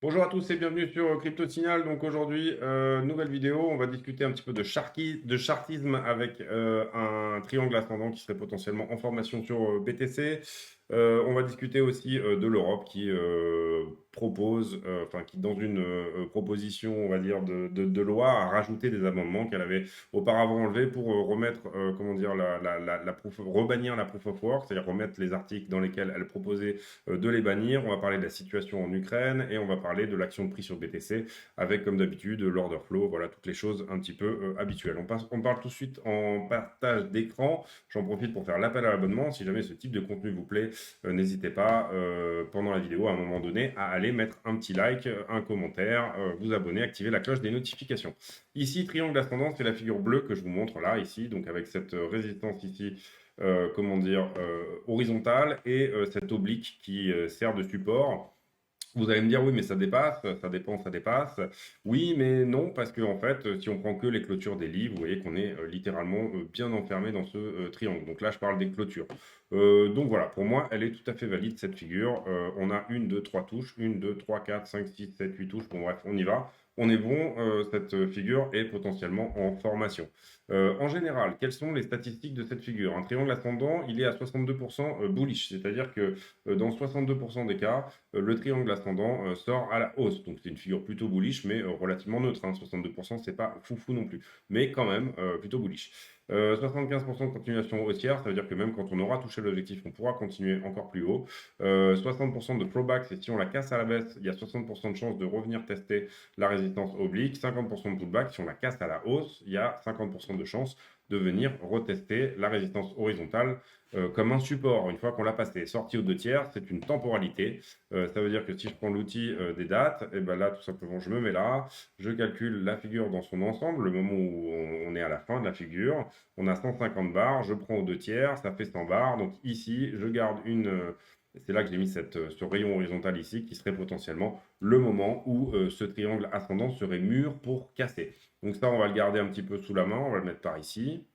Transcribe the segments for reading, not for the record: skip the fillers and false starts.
Bonjour à tous et bienvenue sur Crypto Signal. Donc aujourd'hui, nouvelle vidéo, on va discuter un petit peu de chartisme avec un triangle ascendant qui serait potentiellement en formation sur BTC. On va discuter aussi de l'Europe qui propose, enfin qui dans une proposition, on va dire, de loi a rajouté des amendements qu'elle avait auparavant enlevés pour remettre, comment dire, rebannir la proof of work, c'est-à-dire remettre les articles dans lesquels elle proposait de les bannir. On va parler de la situation en Ukraine et on va parler de l'action de prix sur BTC avec, comme d'habitude, l'order flow, voilà, toutes les choses un petit peu habituelles. On parle tout de suite en partage d'écran. J'en profite pour faire l'appel à l'abonnement. Si jamais ce type de contenu vous plaît, n'hésitez pas, pendant la vidéo, à un moment donné, à aller mettre un petit like, un commentaire, vous abonner, activer la cloche des notifications. Ici, triangle ascendant, c'est la figure bleue que je vous montre là, ici, donc avec cette résistance ici, comment dire, horizontale et cette oblique qui sert de support. Vous allez me dire, oui, mais ça dépasse, ça dépend, ça dépasse. Oui, mais non, parce que en fait, si on prend que les clôtures des livres, vous voyez qu'on est littéralement bien enfermé dans ce triangle. Donc là, je parle des clôtures. Donc voilà, pour moi, elle est tout à fait valide, cette figure. On a une, deux, trois touches. Une, deux, trois, quatre, cinq, six, sept, huit touches. Bon, bref, on y va. On est bon, cette figure est potentiellement en formation. En général, quelles sont les statistiques de cette figure? Un triangle ascendant, il est à 62% bullish, c'est-à-dire que dans 62% des cas, le triangle ascendant sort à la hausse. Donc c'est une figure plutôt bullish, mais relativement neutre. 62%, c'est pas foufou non plus. Mais quand même, plutôt bullish. 75% de continuation haussière, ça veut dire que même quand on aura touché l'objectif, on pourra continuer encore plus haut. 60% de throwback, c'est si on la casse à la baisse, il y a 60% de chances de revenir tester la résistance oblique. 50% de pullback, si on la casse à la hausse, il y a 50% de chances de venir retester la résistance horizontale comme un support, une fois qu'on l'a passé. Sortie aux 2/3, c'est une temporalité. Ça veut dire que si je prends l'outil des dates, et ben là, tout simplement, je me mets là, je calcule la figure dans son ensemble, le moment où on est à la fin de la figure. On a 150 barres, je prends aux 2/3, ça fait 100 barres. Donc ici, je garde une... c'est là que j'ai mis ce rayon horizontal ici, qui serait potentiellement le moment où ce triangle ascendant serait mûr pour casser. Donc ça, on va le garder un petit peu sous la main, on va le mettre par ici.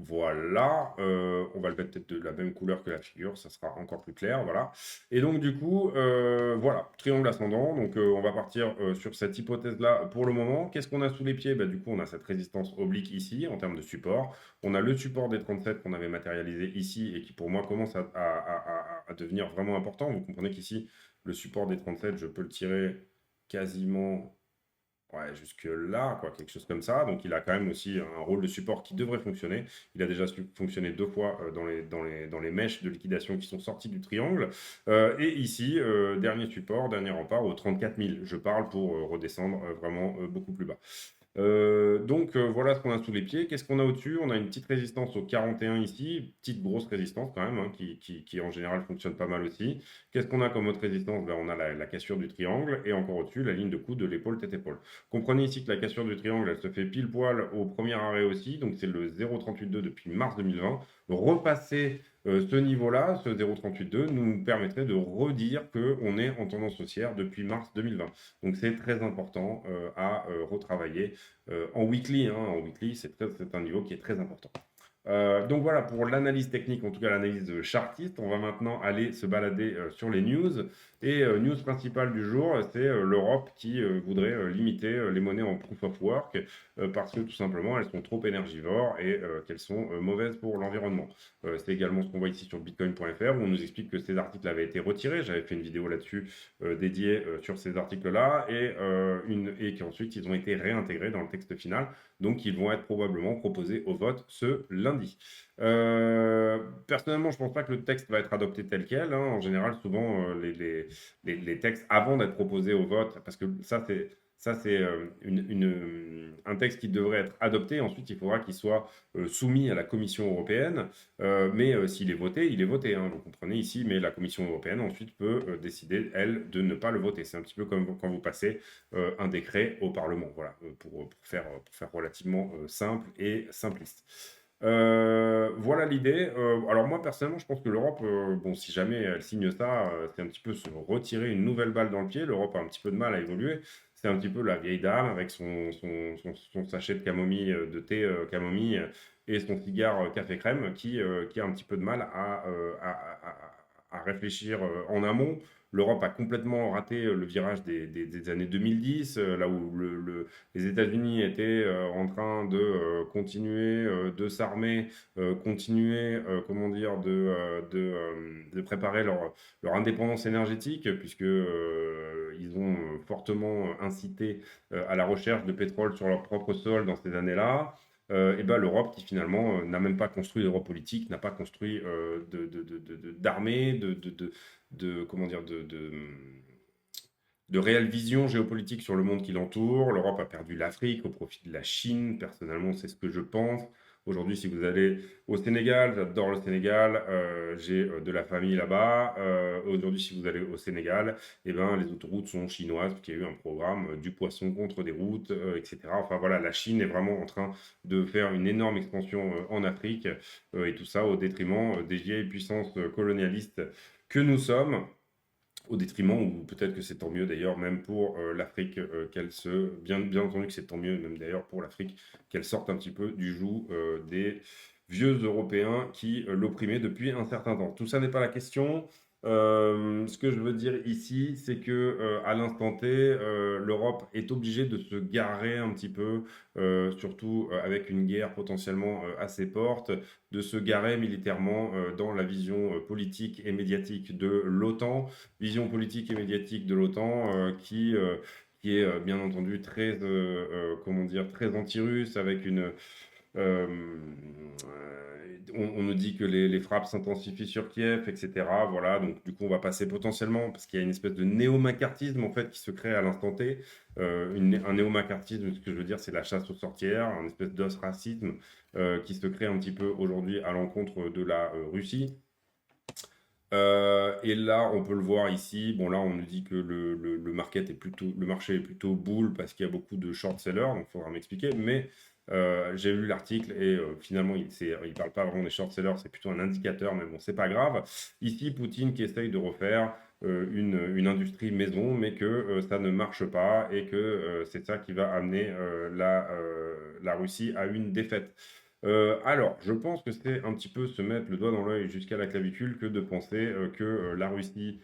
Voilà, on va le mettre peut-être de la même couleur que la figure, ça sera encore plus clair, voilà. Et donc du coup, voilà, triangle ascendant, donc on va partir sur cette hypothèse-là pour le moment. Qu'est-ce qu'on a sous les pieds? Bah, du coup, on a cette résistance oblique ici, en termes de support. On a le support des 37 qu'on avait matérialisé ici, et qui pour moi commence à devenir vraiment important. Vous comprenez qu'ici, le support des 37, je peux le tirer quasiment... Ouais, jusque là, quoi, quelque chose comme ça. Donc, il a quand même aussi un rôle de support qui devrait fonctionner. Il a déjà fonctionné 2 fois dans les mèches de liquidation qui sont sorties du triangle. Et ici, dernier support, dernier rempart au 34 000. Je parle pour redescendre vraiment beaucoup plus bas. Voilà ce qu'on a sous les pieds. Qu'est-ce qu'on a au-dessus? On a une petite résistance au 41 ici, petite grosse résistance quand même, hein, qui en général fonctionne pas mal aussi. Qu'est-ce qu'on a comme autre résistance? Ben, on a la cassure du triangle et encore au-dessus la ligne de coude de l'épaule tête-épaule. Comprenez ici que la cassure du triangle, elle se fait pile poil au premier arrêt aussi, donc c'est le 0,382 depuis mars 2020. Repasser ce niveau-là, ce 0,382, nous permettrait de redire qu'on est en tendance haussière depuis mars 2020. Donc c'est très important à retravailler en weekly. Hein, en weekly, c'est un niveau qui est très important. Donc voilà pour l'analyse technique, en tout cas l'analyse chartiste. On va maintenant aller se balader sur les news. Et news principale du jour, c'est l'Europe qui voudrait limiter les monnaies en proof of work parce que tout simplement elles sont trop énergivores et qu'elles sont mauvaises pour l'environnement. C'est également ce qu'on voit ici sur bitcoin.fr où on nous explique que ces articles avaient été retirés. J'avais fait une vidéo là-dessus dédiée sur ces articles-là et qu'ensuite ils ont été réintégrés dans le texte final. Donc ils vont être probablement proposés au vote ce lundi. Personnellement, je ne pense pas que le texte va être adopté tel quel. Hein. En général, souvent, les textes, avant d'être proposés au vote, parce que ça, c'est un texte qui devrait être adopté. Ensuite, il faudra qu'il soit soumis à la Commission européenne. Mais s'il est voté, il est voté. Hein, vous comprenez ici. Mais la Commission européenne, ensuite, peut décider, elle, de ne pas le voter. C'est un petit peu comme quand vous passez un décret au Parlement. Voilà, pour faire relativement simple et simpliste. Voilà l'idée. Alors moi personnellement, je pense que l'Europe, bon, si jamais elle signe ça, c'est un petit peu se retirer une nouvelle balle dans le pied. L'Europe a un petit peu de mal à évoluer. c'est un petit peu la vieille dame avec son sachet de camomille, de thé camomille et son cigare café crème qui a un petit peu de mal à réfléchir en amont. L'Europe a complètement raté le virage des années 2010, là où les États-Unis étaient en train de continuer de s'armer, continuer, comment dire, de préparer leur indépendance énergétique, puisque ils ont fortement incité à la recherche de pétrole sur leur propre sol dans ces années-là. Et ben, l'Europe qui finalement n'a même pas construit d'Europe politique, n'a pas construit d'armée, comment dire, de réelle vision géopolitique sur le monde qui l'entoure. L'Europe a perdu l'Afrique au profit de la Chine. Personnellement, c'est ce que je pense. Aujourd'hui, si vous allez au Sénégal, j'adore le Sénégal, j'ai de la famille là-bas. Aujourd'hui, si vous allez au Sénégal, eh ben, les autoroutes sont chinoises, parce qu'il y a eu un programme du poisson contre des routes, etc. Enfin voilà, la Chine est vraiment en train de faire une énorme expansion en Afrique, et tout ça au détriment des vieilles puissances colonialistes que nous sommes, au détriment, ou peut-être que c'est tant mieux d'ailleurs, même pour l'Afrique, bien entendu que c'est tant mieux, même d'ailleurs pour l'Afrique, qu'elle sorte un petit peu du joug des vieux Européens qui l'opprimaient depuis un certain temps. Tout ça n'est pas la question. Ce que je veux dire ici, c'est que à l'instant T, l'Europe est obligée de se garer un petit peu, surtout avec une guerre potentiellement à ses portes, de se garer militairement dans la vision politique et médiatique de l'OTAN, vision politique et médiatique de l'OTAN qui est bien entendu très, comment dire, très anti-russe, avec une, euh, on nous dit que les frappes s'intensifient sur Kiev, etc. Voilà, donc du coup, on va passer potentiellement, parce qu'il y a une espèce de néo-macartisme en fait qui se crée à l'instant T. Un néo-macartisme, ce que je veux dire, c'est la chasse aux sorcières, un espèce d'os-racisme qui se crée un petit peu aujourd'hui à l'encontre de la Russie. Et là, on peut le voir ici. Bon, là, on nous dit que le marché est plutôt bull parce qu'il y a beaucoup de short-sellers, donc il faudra m'expliquer. Mais j'ai lu l'article et finalement, il parle pas vraiment des short-sellers, c'est plutôt un indicateur, mais bon, c'est pas grave. Ici, Poutine qui essaye de refaire une industrie maison, mais que ça ne marche pas et que c'est ça qui va amener la Russie à une défaite. Alors, je pense que c'est un petit peu se mettre le doigt dans l'œil jusqu'à la clavicule que de penser que la Russie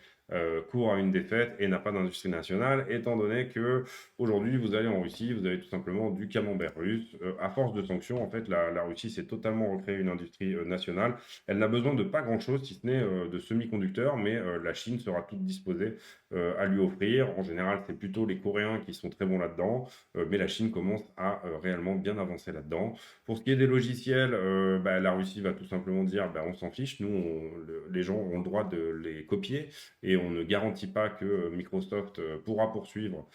court à une défaite et n'a pas d'industrie nationale, étant donné que aujourd'hui vous allez en Russie, vous avez tout simplement du camembert russe. À force de sanctions, en fait, la Russie s'est totalement recréée une industrie nationale. Elle n'a besoin de pas grand-chose, si ce n'est de semi-conducteurs, mais la Chine sera toute disposée à lui offrir. En général, c'est plutôt les Coréens qui sont très bons là-dedans, mais la Chine commence à réellement bien avancer là-dedans. Pour ce qui est des logiciels, bah, la Russie va tout simplement dire bah, on s'en fiche, nous, les gens ont le droit de les copier et on ne garantit pas que Microsoft pourra poursuivre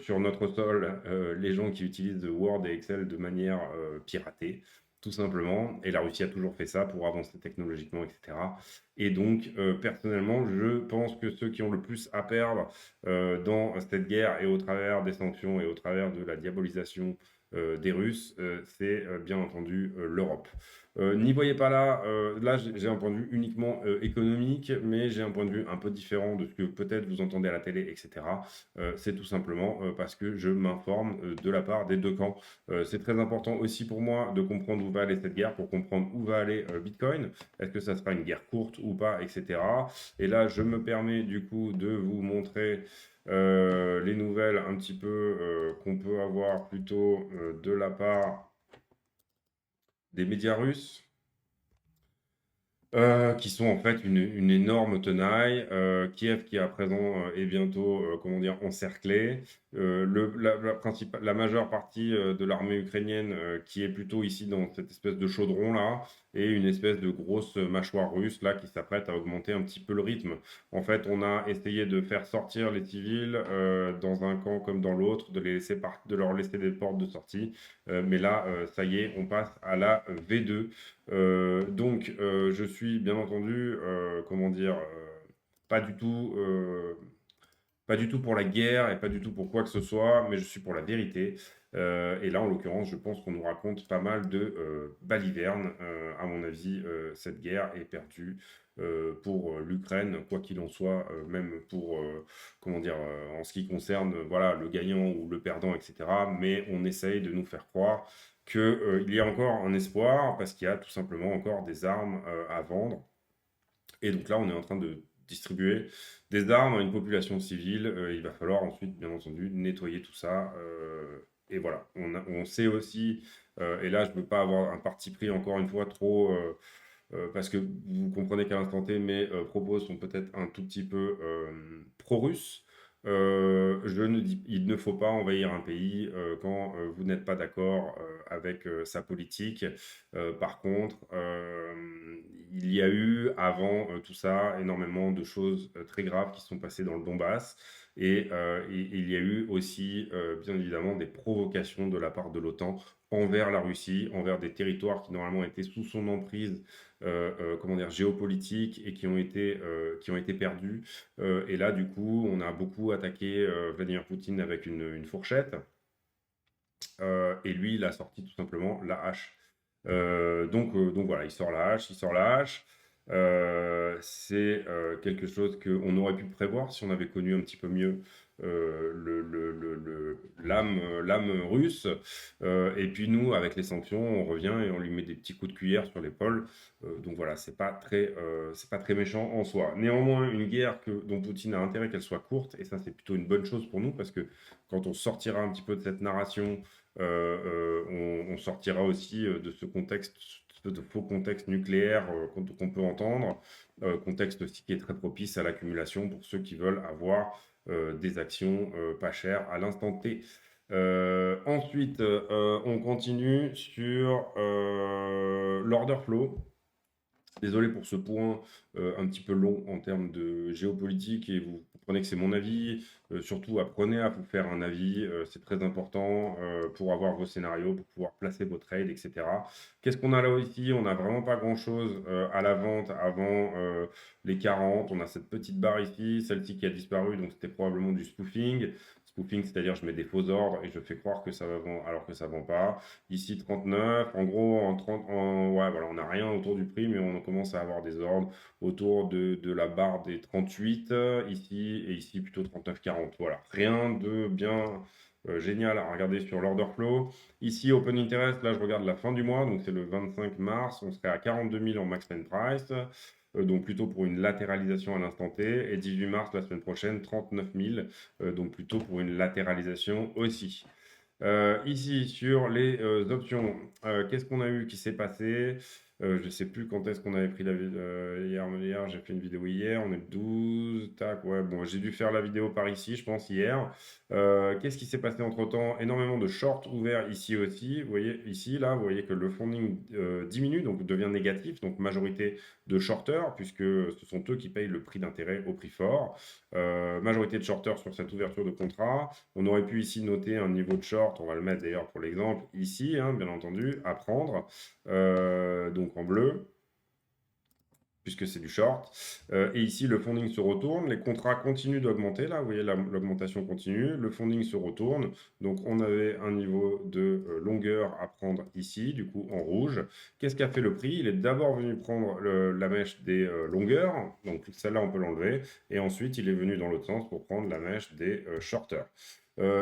sur notre sol les gens qui utilisent Word et Excel de manière piratée, tout simplement. Et la Russie a toujours fait ça pour avancer technologiquement, etc. Et donc, personnellement, je pense que ceux qui ont le plus à perdre dans cette guerre et au travers des sanctions et au travers de la diabolisation des Russes, c'est bien entendu l'Europe. N'y voyez pas là, là j'ai un point de vue uniquement économique, mais j'ai un point de vue un peu différent de ce que peut-être vous entendez à la télé, etc. C'est tout simplement parce que je m'informe de la part des deux camps. C'est très important aussi pour moi de comprendre où va aller cette guerre, pour comprendre où va aller Bitcoin. Est-ce que ça sera une guerre courte ou pas, etc. Et là, je me permets du coup de vous montrer les nouvelles un petit peu qu'on peut avoir plutôt de la part des médias russes. Qui sont en fait une énorme tenaille. Kiev qui à présent est bientôt, comment dire, encerclé. La majeure partie de l'armée ukrainienne qui est plutôt ici dans cette espèce de chaudron là, et une espèce de grosse mâchoire russe là qui s'apprête à augmenter un petit peu le rythme. En fait, on a essayé de faire sortir les civils dans un camp comme dans l'autre, de leur laisser des portes de sortie. Mais là, ça y est, on passe à la V2. Donc, je suis bien entendu, comment dire, pas du tout, pas du tout pour la guerre et pas du tout pour quoi que ce soit, mais je suis pour la vérité. Et là, en l'occurrence, je pense qu'on nous raconte pas mal de balivernes. À mon avis, cette guerre est perdue pour l'Ukraine, quoi qu'il en soit, même pour, comment dire, en ce qui concerne voilà, le gagnant ou le perdant, etc. Mais on essaye de nous faire croire qu'il y a encore un espoir parce qu'il y a tout simplement encore des armes à vendre. Et donc là, on est en train de distribuer des armes à une population civile. Il va falloir ensuite, bien entendu, nettoyer tout ça. Et voilà, on sait aussi, et là, je ne veux pas avoir un parti pris encore une fois trop, parce que vous comprenez qu'à l'instant T, mes propos sont peut-être un tout petit peu pro-russes. Il ne faut pas envahir un pays quand vous n'êtes pas d'accord avec sa politique. Par contre, il y a eu avant tout ça énormément de choses très graves qui sont passées dans le Donbass. Et il y a eu aussi, bien évidemment, des provocations de la part de l'OTAN envers la Russie, envers des territoires qui normalement étaient sous son emprise comment dire, géopolitiques et qui ont été perdus. Et là, du coup, on a beaucoup attaqué Vladimir Poutine avec une fourchette. Et lui, il a sorti tout simplement la hache. Donc voilà, il sort la hache, il sort la hache. C'est quelque chose qu'on aurait pu prévoir si on avait connu un petit peu mieux l'âme russe. Et puis nous, avec les sanctions, on revient et on lui met des petits coups de cuillère sur l'épaule. Donc voilà, c'est pas très méchant en soi. Néanmoins, une guerre dont Poutine a intérêt qu'elle soit courte, et ça c'est plutôt une bonne chose pour nous, parce que quand on sortira un petit peu de cette narration, on sortira aussi de ce contexte, de faux contexte nucléaire qu'on peut entendre, contexte aussi qui est très propice à l'accumulation pour ceux qui veulent avoir des actions pas chères à l'instant T. Ensuite, on continue sur l'order flow. Désolé pour ce point un petit peu long en termes de géopolitique, et vous comprenez que c'est mon avis. Surtout, apprenez à vous faire un avis, c'est très important pour avoir vos scénarios, pour pouvoir placer vos trades, etc. Qu'est-ce qu'on a là aussi? On n'a vraiment pas grand-chose à la vente avant les 40. On a cette petite barre ici, celle-ci qui a disparu, donc c'était probablement du spoofing. Spoofing, c'est-à-dire je mets des faux ordres et je fais croire que ça va vendre alors que ça ne vend pas. Ici 39, en gros en 30, ouais, voilà, on n'a rien autour du prix, mais on commence à avoir des ordres autour de la barre des 38 ici, et ici plutôt 39,40. Voilà, rien de bien génial à regarder sur l'order flow. Ici, Open Interest, là je regarde la fin du mois, donc c'est le 25 mars, on serait à 42 000 en max line price. Donc plutôt pour une latéralisation à l'instant T, et 18 mars la semaine prochaine 39 000, donc plutôt pour une latéralisation aussi. Ici, sur les options, qu'est-ce qu'on a eu qui s'est passé? Je ne sais plus quand est-ce qu'on avait pris la vidéo. Hier, j'ai fait une vidéo hier, on est le 12. Tac, ouais, bon, j'ai dû faire la vidéo par ici, je pense, hier. Qu'est-ce qui s'est passé entre-temps? Énormément de shorts ouverts ici aussi. Vous voyez, ici, là, vous voyez que le funding diminue, donc devient négatif, donc majorité de shorters, puisque ce sont eux qui payent le prix d'intérêt au prix fort. Majorité de shorters sur cette ouverture de contrat. On aurait pu ici noter un niveau de short, on va le mettre d'ailleurs pour l'exemple ici, hein, bien entendu, à prendre, donc en bleu, puisque c'est du short. Et ici, le funding se retourne, les contrats continuent d'augmenter, là, vous voyez, l'augmentation continue, le funding se retourne, donc on avait un niveau de longueur à prendre ici, du coup en rouge. Qu'est-ce qu'a fait le prix? Il est d'abord venu prendre la mèche des longueurs, donc celle-là on peut l'enlever, et ensuite il est venu dans l'autre sens pour prendre la mèche des shorters.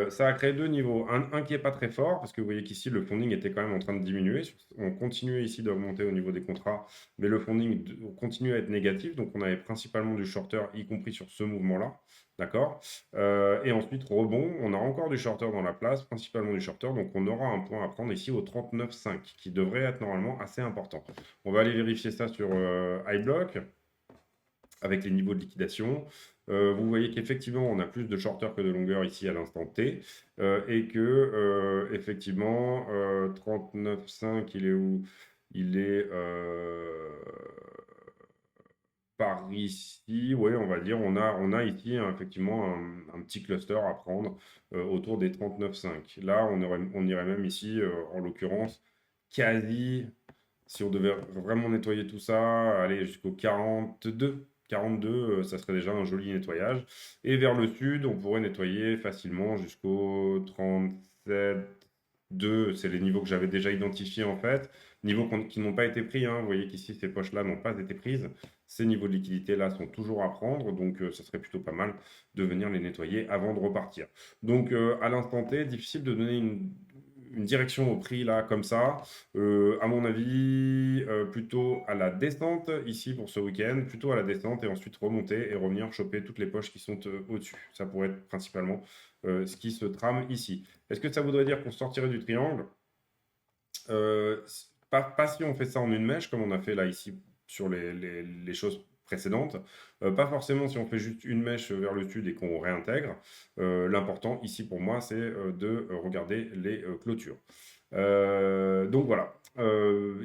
Ça a créé deux niveaux. Un qui n'est pas très fort, parce que vous voyez qu'ici, le funding était quand même en train de diminuer. On continuait ici d'augmenter au niveau des contrats, mais le funding continue à être négatif. Donc, on avait principalement du shorter, y compris sur ce mouvement-là. D'accord. Et ensuite, rebond, on a encore du shorter dans la place, principalement du shorter. Donc, on aura un point à prendre ici au 39,5, qui devrait être normalement assez important. On va aller vérifier ça sur iBlock avec les niveaux de liquidation. Vous voyez qu'effectivement, on a plus de shorter que de longueur ici à l'instant T, et que effectivement, 39,5, il est où? Il est par ici, oui, on va dire, on a ici effectivement un petit cluster à prendre autour des 39,5. Là, on irait même ici, en l'occurrence, quasi, si on devait vraiment nettoyer tout ça, aller jusqu'au 42. 42, ça serait déjà un joli nettoyage. Et vers le sud, on pourrait nettoyer facilement jusqu'au 37,2. C'est les niveaux que j'avais déjà identifiés en fait. Niveaux qui n'ont pas été pris, hein. Vous voyez qu'ici, ces poches-là n'ont pas été prises. Ces niveaux de liquidité-là sont toujours à prendre, donc ça serait plutôt pas mal de venir les nettoyer avant de repartir. Donc à l'instant T, difficile de donner une direction au prix là comme ça. À mon avis, plutôt à la descente ici pour ce week-end, plutôt à la descente et ensuite remonter et revenir choper toutes les poches qui sont au-dessus. Ça pourrait être principalement ce qui se trame ici. Est-ce que ça voudrait dire qu'on sortirait du triangle? Pas si on fait ça en une mèche, comme on a fait là ici sur les choses précédentes. Pas forcément si on fait juste une mèche vers le sud et qu'on réintègre. L'important ici pour moi, c'est de regarder les clôtures. Donc voilà.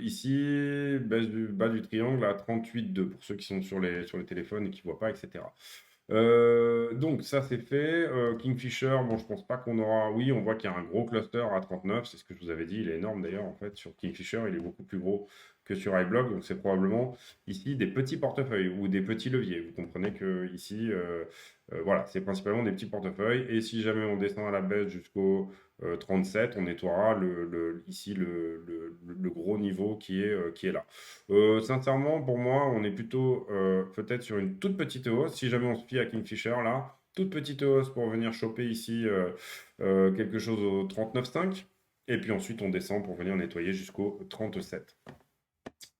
Ici, baisse du bas du triangle à 38,2 pour ceux qui sont sur les téléphones et qui ne voient pas, etc. Donc ça c'est fait. Kingfisher, bon je pense pas qu'on aura. Oui, on voit qu'il y a un gros cluster à 39, c'est ce que je vous avais dit, il est énorme d'ailleurs en fait sur Kingfisher, il est beaucoup plus gros que sur iBlock, donc c'est probablement ici des petits portefeuilles ou des petits leviers. Vous comprenez que ici, voilà, c'est principalement des petits portefeuilles. Et si jamais on descend à la baisse jusqu'au 37, on nettoiera ici le gros niveau qui est là. Sincèrement, pour moi, on est plutôt peut-être sur une toute petite hausse. Si jamais on se fie à Kingfisher, là, toute petite hausse pour venir choper ici quelque chose au 39,5. Et puis ensuite, on descend pour venir nettoyer jusqu'au 37.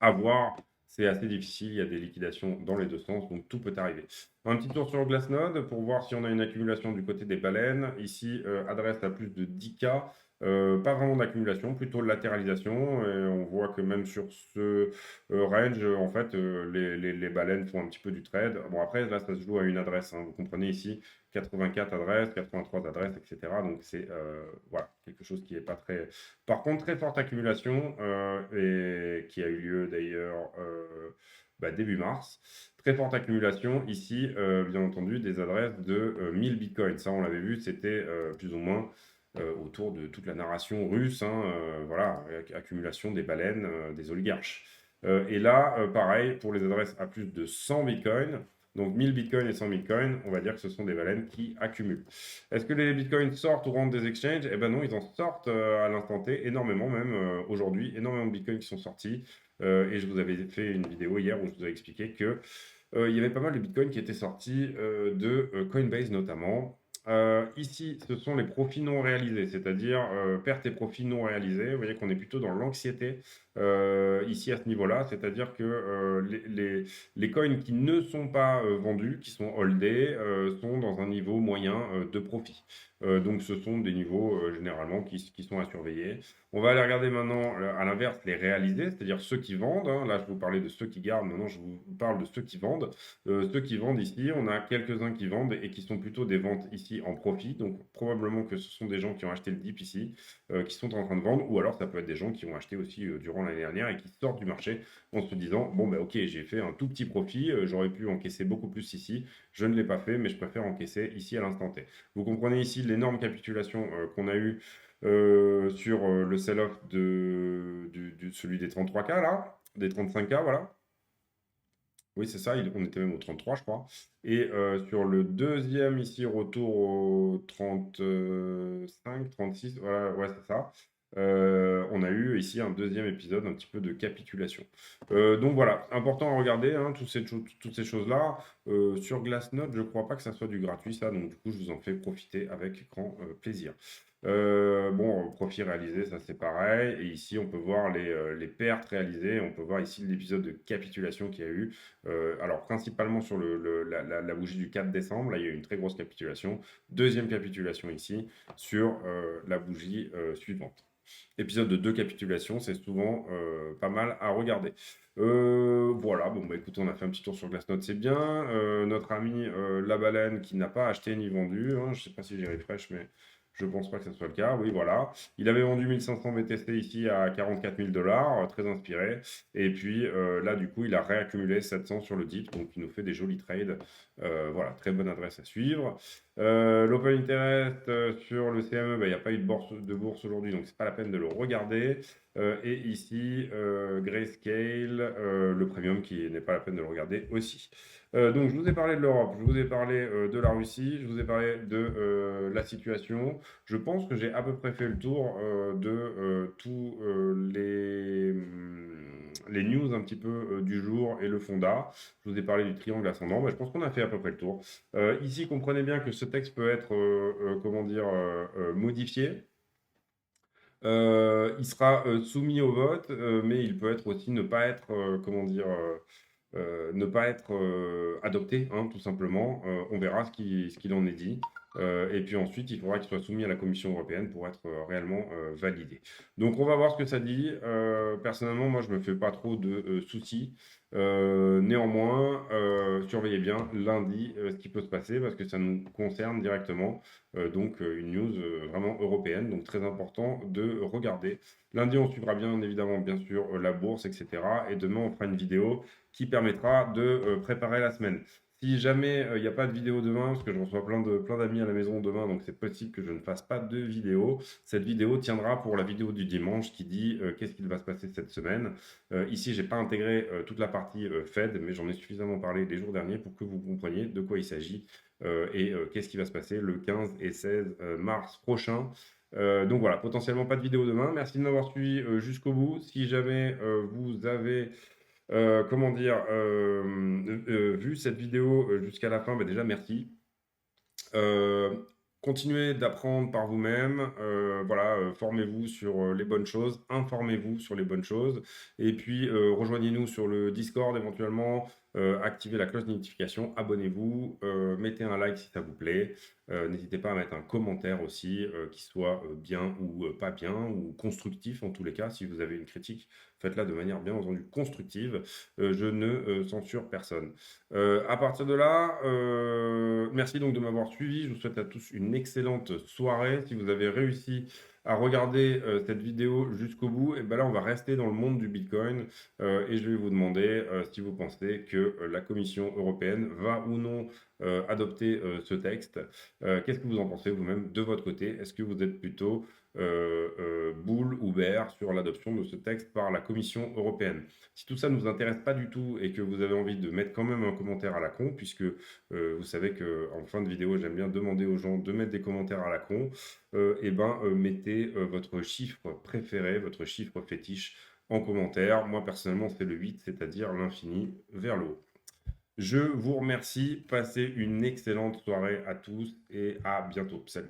À voir, c'est assez difficile. Il y a des liquidations dans les deux sens, donc tout peut arriver. Un petit tour sur Glassnode pour voir si on a une accumulation du côté des baleines. Ici, adresse à plus de 10K. Pas vraiment d'accumulation, plutôt de latéralisation. Et on voit que même sur ce range, en fait, les baleines font un petit peu du trade. Bon, après, là, ça se joue à une adresse, hein. Vous comprenez ici, 84 adresses, 83 adresses, etc. Donc, c'est voilà, quelque chose qui n'est pas très. Par contre, très forte accumulation et qui a eu lieu d'ailleurs début mars. Très forte accumulation ici, bien entendu, des adresses de 1000 bitcoins. Ça, on l'avait vu, c'était plus ou moins autour de toute la narration russe, hein, voilà, accumulation des baleines, des oligarches. Et là, pareil, pour les adresses à plus de 100 bitcoins, donc 1000 bitcoins et 100 bitcoins, on va dire que ce sont des baleines qui accumulent. Est-ce que les bitcoins sortent ou rentrent des exchanges? Eh ben non, ils en sortent à l'instant T, énormément même aujourd'hui, énormément de bitcoins qui sont sortis. Et je vous avais fait une vidéo hier où je vous avais expliqué que il y avait pas mal de bitcoins qui étaient sortis de Coinbase notamment. Ici, ce sont les profits non réalisés, c'est-à-dire pertes et profits non réalisés. Vous voyez qu'on est plutôt dans l'anxiété ici à ce niveau-là, c'est-à-dire que les coins qui ne sont pas vendus, qui sont holdés, sont dans un niveau moyen de profit. Donc ce sont des niveaux généralement qui sont à surveiller. On va aller regarder maintenant à l'inverse les réalisés, c'est-à-dire ceux qui vendent, hein. Là, je vous parlais de ceux qui gardent, maintenant je vous parle de ceux qui vendent. Ceux qui vendent ici, on a quelques-uns qui vendent et qui sont plutôt des ventes ici en profit. Donc probablement que ce sont des gens qui ont acheté le dip ici, qui sont en train de vendre, ou alors ça peut être des gens qui ont acheté aussi durant l'année dernière et qui sortent du marché en se disant, bon ben ok, j'ai fait un tout petit profit, j'aurais pu encaisser beaucoup plus ici, je ne l'ai pas fait, mais je préfère encaisser ici à l'instant T. Vous comprenez ici l'énorme capitulation qu'on a eu sur le sell-off celui des 33K là, des 35K, voilà. Oui, c'est ça, on était même au 33, je crois. Et sur le deuxième, ici, retour au 35, 36, voilà, ouais, c'est ça. On a eu ici un deuxième épisode, un petit peu de capitulation. Donc voilà, important à regarder, hein, toutes ces choses-là. Sur Glassnode, je ne crois pas que ça soit du gratuit, ça, donc du coup, je vous en fais profiter avec grand plaisir. Bon, profit réalisé, ça c'est pareil. Et ici, on peut voir les pertes réalisées. On peut voir ici l'épisode de capitulation qu'il y a eu. Alors, principalement sur la bougie du 4 décembre, là, il y a eu une très grosse capitulation. Deuxième capitulation ici sur la bougie suivante. Épisode de 2 capitulations, c'est souvent pas mal à regarder. Voilà, bon, bah écoutez, on a fait un petit tour sur Glassnode, c'est bien. Notre ami La Baleine qui n'a pas acheté ni vendu, hein, je ne sais pas si j'ai refresh, mais je pense pas que ce soit le cas. Oui, voilà. Il avait vendu 1500 BTC ici à 44 000 $, très inspiré. Et puis là, du coup, il a réaccumulé 700 sur le dip, donc il nous fait des jolis trades. Voilà, très bonne adresse à suivre. L'open interest sur le CME, il n'y a pas eu de bourse aujourd'hui, donc c'est pas la peine de le regarder. Et ici, Grayscale, le premium qui n'est pas la peine de le regarder aussi. Donc je vous ai parlé de l'Europe, je vous ai parlé de la Russie, je vous ai parlé de la situation. Je pense que j'ai à peu près fait le tour de tous les news un petit peu du jour et le fonda. Je vous ai parlé du triangle ascendant. Bah, je pense qu'on a fait à peu près le tour. Ici, comprenez bien que ce texte peut être, comment dire, modifié. Il sera soumis au vote, mais il peut être aussi ne pas être, comment dire, ne pas être adopté, hein, tout simplement. On verra ce qu'il en est dit. Et puis ensuite, il faudra qu'il soit soumis à la Commission européenne pour être réellement validé. Donc, on va voir ce que ça dit. Personnellement, moi, je ne me fais pas trop de soucis. Néanmoins, surveillez bien lundi ce qui peut se passer parce que ça nous concerne directement. Donc, une news vraiment européenne, donc très important de regarder. Lundi, on suivra bien évidemment, bien sûr, la bourse, etc. Et demain, on fera une vidéo qui permettra de préparer la semaine. Si jamais il n'y a pas de vidéo demain, parce que je reçois plein d'amis à la maison demain, donc c'est possible que je ne fasse pas de vidéo, cette vidéo tiendra pour la vidéo du dimanche qui dit qu'est-ce qu'il va se passer cette semaine. Ici, j'ai pas intégré toute la partie Fed, mais j'en ai suffisamment parlé les jours derniers pour que vous compreniez de quoi il s'agit et qu'est-ce qui va se passer le 15 et 16 mars prochain. Donc voilà, potentiellement pas de vidéo demain. Merci de m'avoir suivi jusqu'au bout. Si jamais vous avez comment dire, vu cette vidéo jusqu'à la fin, bah déjà merci. Continuez d'apprendre par vous-même, voilà, formez-vous sur les bonnes choses, informez-vous sur les bonnes choses, et puis rejoignez-nous sur le Discord éventuellement, activez la cloche de notification, abonnez-vous, mettez un like si ça vous plaît, n'hésitez pas à mettre un commentaire aussi qui soit bien ou pas bien, ou constructif en tous les cas, si vous avez une critique, faites-la de manière bien entendu constructive, je ne censure personne. À partir de là, merci donc de m'avoir suivi. Je vous souhaite à tous une excellente soirée. Si vous avez réussi à regarder cette vidéo jusqu'au bout, et ben là, on va rester dans le monde du Bitcoin et je vais vous demander si vous pensez que la Commission européenne va ou non adopter ce texte. Qu'est-ce que vous en pensez vous-même de votre côté? Est-ce que vous êtes plutôt boule ou bear sur l'adoption de ce texte par la Commission européenne? Si tout ça ne vous intéresse pas du tout et que vous avez envie de mettre quand même un commentaire à la con, puisque vous savez qu'en fin de vidéo, j'aime bien demander aux gens de mettre des commentaires à la con, et ben mettez votre chiffre préféré, votre chiffre fétiche en commentaire. Moi, personnellement, c'est le 8, c'est-à-dire l'infini vers le haut. Je vous remercie, passez une excellente soirée à tous et à bientôt. Salut.